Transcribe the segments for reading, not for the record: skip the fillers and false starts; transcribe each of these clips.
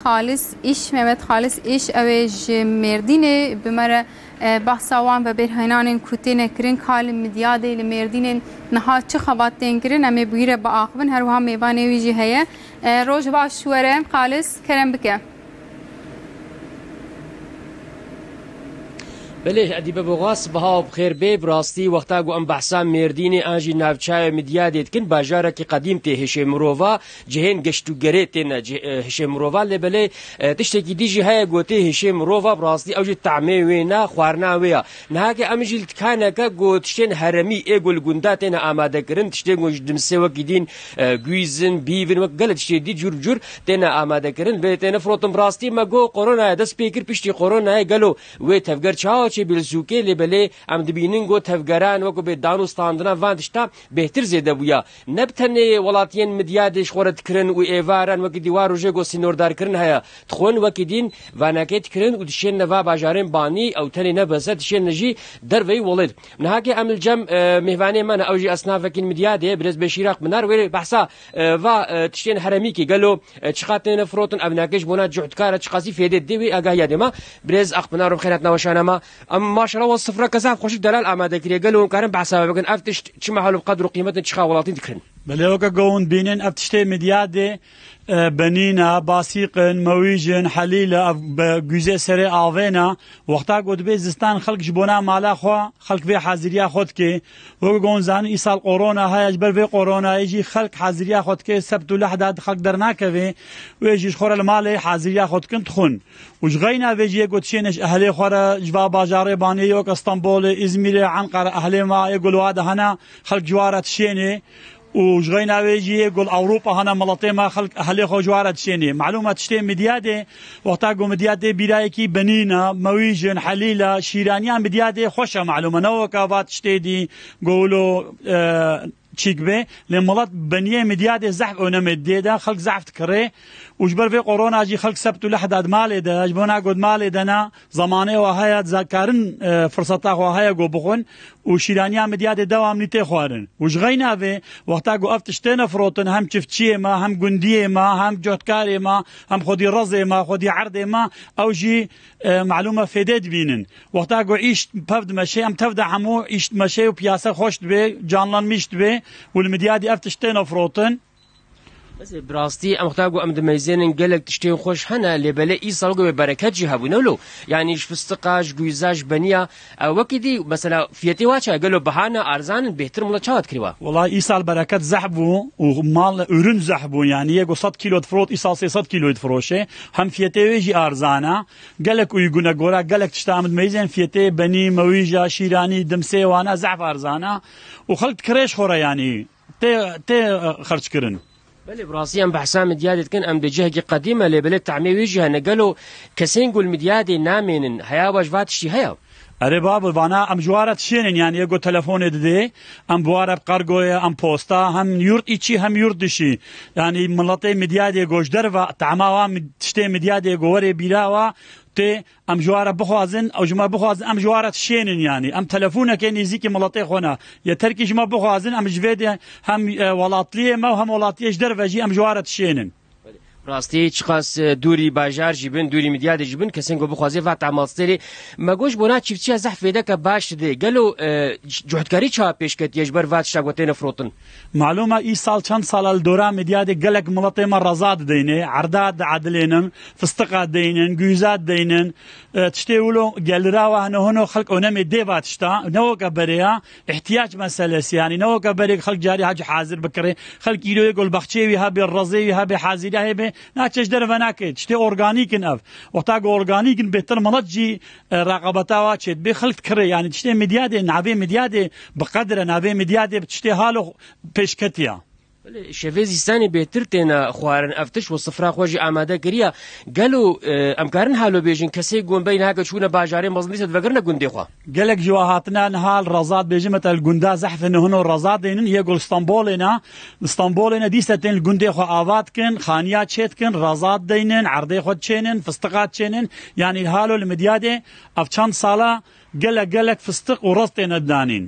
خالص ایش مهمت خالص ایش اویج مردینه بمره بحثوان و برهنان کتین کرن کال مدیاده لمردین نها چه خباتین کرن امی بگیره با آخبن هر وها میوانه ویجی هیا روز باش شوره خالص کرن بکه بله ادیب بغاس بها بخیر بی براستی وقتا گو ام بحثا مردین انجی نافچای مدیادت کن باجاره کی قدیم ته هشه مرووا جهن گشتو گریتن هشه مرووا لبله تشتکی دیجی های گوته هشه مرووا براستی اوج تعمی وینا خوارنا ویا نهاگه امجیل کانه کا گوتشن هرمی اگل گونداتن آماده کرن تشتی گوج دمسه وکیدین گویزن بیون وگل تشتی دی جور جور تن آماده کرن به تن فروتم براستی مگو قرونا دس پیکر پشتی قرونا گلو و تفگر چاو چه بلزوکه لبله ام دبینن گو تفگران وکو به دانوستاندنا واندشتا بهتر زیده بویا نبتنه ولاتین مدیادش خورد کرن و ایواران وکی دیوار روژه گو سینوردار کرن هیا تخون وکی دین واناکت کرن و دشین نوا باجارین بانی او تنی نبسه دشین نجی در وی ولد نهاگه عمل جم مهوانه من اوجی اصنافکین مدیاده برز بشیراق منار وی بحثا و تشین حرمی کی گلو چقاتن فروتن ابناکش بونا جهدکار چقاسی فیده دیوی اگه یادما برز اقبنارو بخیرات نوشانما ما شاء الله والصفرة كذاب خوش دلال آماده كريه قالوا كارم بعسا بكن أفتش شما حلو بقدر قيمة شخا ولاتين تكرن بلوكا قون بينن أفتشتي مديادة بنينا باسيقن مويجن حليلة بجزء سري آفينا وقتا قد بيزستان خلق جبونا مالا خوا خلق في حازريا خود كي وقون زان إيصال قرونا هاي جبر في قرونا يجي خلق حازريا خود كي سبتو لحداد خلق درناك في ويجي خور المالي حازريا خود كنت خون وجغينا فيجي قد شينش أهلي خورا جوا باجاري باني يوك اسطنبول إزمير عنقر أهلي ما يقولوا هذا هنا خلق جوارة شيني وجغينا ويجي يقول أوروبا هنا ملطي ما خلق أهلي خو جوارة شيني معلومة تشتي مديادة وقتاقو مديادة برايكي بنينا مويجن حليلة شيرانيان مديادة خوشة معلومة نوكا بات تشتي دي قولوا تشيك بي لملط بنيه مديادة زحف ونمدي ده خلق زحف تكري وجبر في قرونا جي خلق سبتو لحداد مالي ده جبونا قد مالي دنا زمانه وهايات زكارن فرصتا وهايا قو بخون وشيرانيان مديادة دوام نتي خوارن وجغينا في وقتاقو افتشتين فروتن هم چفتشيه ما هم قنديه ما هم جهدكاري ما هم خودي رزي ما خودي عرضي ما او جي معلومة فيديد بينن وقتاقو عيشت بفد مشي ام تفدع همو عيشت مشي وبياسة خوشت بي جانلان ميشت بي والمديادي افتشتين فروتن بس براستي ام اختاقو ام دميزين قالك تشتين خوش هنا اللي بلا ايصالقو ببركات جهابو نولو يعني فستقاش قويزاج بنيا وكدي مثلا فيتي واتشا قالوا بهانا ارزان بهتر ملا تشاوت كريوا والله ايصال بركات زحبو ومال ورن زحبو يعني يقو 100 كيلو تفروت ايصال 600 كيلو تفروشه هم فيتي ويجي ارزانا قالك ويقونا قورا قالك تشتا ام دميزين فيتي بني مويجا شيراني دمسي وانا زحف ارزانا وخلت كريش خورا يعني تي خرج كرن بله براسي ام بحسام مديادة كان ام بجهة قديمة لبلد تعمي وجهة نقلوا كسين قول مديادة نامين هيا واجبات شي هيا اره بابا وانا ام جوارت شينن يعني يگو تلفون دده ام بوارب قرگويا ام پوستا هم يورد ايچي هم يورد شي يعني ملطي مديادة گوش در و تعماوا تشتي مديادة گوري بيراوا تي ام جواره بخوازن او جما بخوازن ام جواره شينن يعني ام تلفونه كان يزيكي ملطي خونا يا تركي جما بخوازن ام جفيد هم ولاتليه ما هم ولاتيش درفجي ام جواره شينن راستی چقاس دوری باجار جبن دوری مدیاد جبن کسین گو بخوازی و تعمالستری مگوش بنا چیفچی از حفیده که باش ده گلو جهدکاری چه پیش کت یجبر وات شگوتین فروتن معلومه ای سال چند سال الدورا مدیاد گلک ملطی ما رزاد دینه عرداد عدلینن فستقات دینن گوزات دینن تشتي ولو جلرا وهنا هنا خلق ونمي ديفات شتا نو كبريا احتياج مسألة يعني نو كبري خلق جاري حاج حاضر بكري خلق يلو يقول بخشي هابي الرزي هابي حازري هابي ناتش درفناك تشتي اورغانيك اف وتاق اورغانيك بهتر منجي رقابتا واتشت بخلق كري يعني تشتي مدياده نابي مدياده بقدر نابي مدياده تشتي حاله بيشكتيا شەڤێزیستانی بێتر تێنە خوارن ئەفتش و سفرا خۆشی ئامادەگریە گەل و ئەمکارن هالۆ بێژین کەسێک گۆنبەی ناکە چوونە باژارێ مەزنیسە دەگەرنە گوندێخوا گەلێک جوا هاتنان هال ڕەزات بێژمەتە الگوندا زەحفن هەنۆ ڕەزات دێنن یەگۆل ئستانبولێنە دیسەتێن گوندێخوا ئاواتکن خانیا چێتکن ڕەزات دەینن عەردەی خۆ چێنن فستقات چێنن یانی هالۆ لە مدیادێ ئەف چەند ساڵە گەلە گەلێک فستق و ڕەست تێنە دانین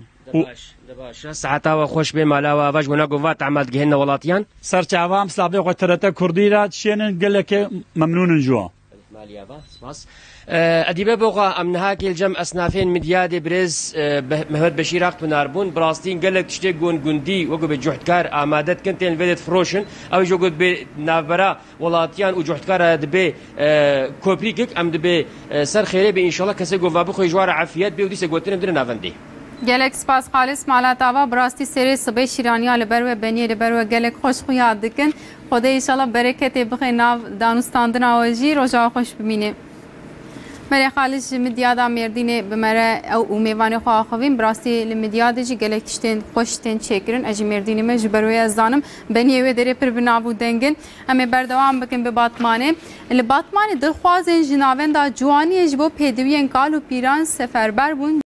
ساعتها خوش به مالا و واج گنا گوات عمل گهن ولاتیان سەرچاوام سلاابێ خۆتەرەتە کوردیرا تشێنن گەلێکێ مەمنونن جووە. ئەدیبە بۆغا ئەم نەهاکی الجەم ئەسنافێن مدیادێ برێز مەهمەد بەشیر ئاخت وناربوون بڕاستین گەلێک تشتێک گوندی وەگو بە جوحتکار ئامادەتکن تێن بێت فرۆشن ئەو ژۆگوت بێ ناوبەرە وڵاتیان و جوحتکارە دەبێ کۆپریکک ئەم دەبێ سەر خێرێ بێ ئینشەڵە کەسێک گۆڤا بخۆی ژوارە عەفیەت بێ و دیسە گوتنم درە ناوەندی. gelek spas xalis malatava birastî serê sibê şîraniya li ber we beniyê li ber we gelek xweş xuya dikin Xwedê înşallah bereketê bixe nav danûstandina we jî roja xweş bimîne. Merê xalis ji midyada Mêrdînê bi me re ew û mêvanê xwe axivîn bi rastî li midyadê jî gelek tiştên xweş tên çêkirin ez jî Mêrdînê me ji ber wê ez zanim beniyê wê derê pir bi nav û dengin em ê berdewam bikin bi Batmanê. Li Batmanê dixwazên ji navenda ciwaniyê ji bo pêdiviyên kal û pîran seferber bûn